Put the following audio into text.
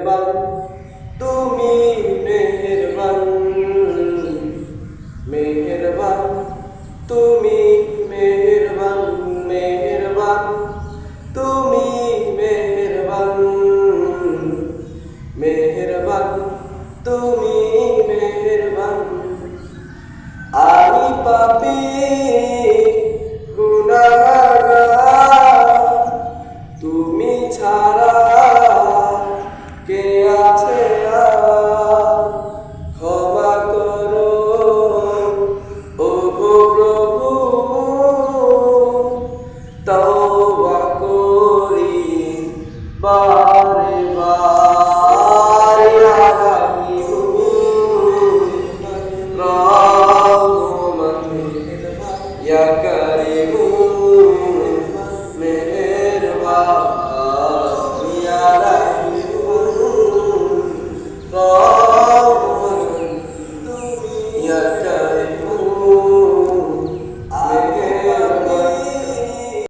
মেহেরবান তুমি মেহেরবান মেহেরবান তুমি মেহেরবান মেহেরবান তুমি মেহেরবান মেহেরবান তুমি মেহেরবান আমি পাপী গুনাহগার তুমি ছাড়া কে আছে আর ক্ষমা করো ওগো প্রভু তওবা করি বারে বার ইয়া রাহিম রহমান ইয়া কারীম মেহেরবান ইয়া রাহিম রহমান ইয়া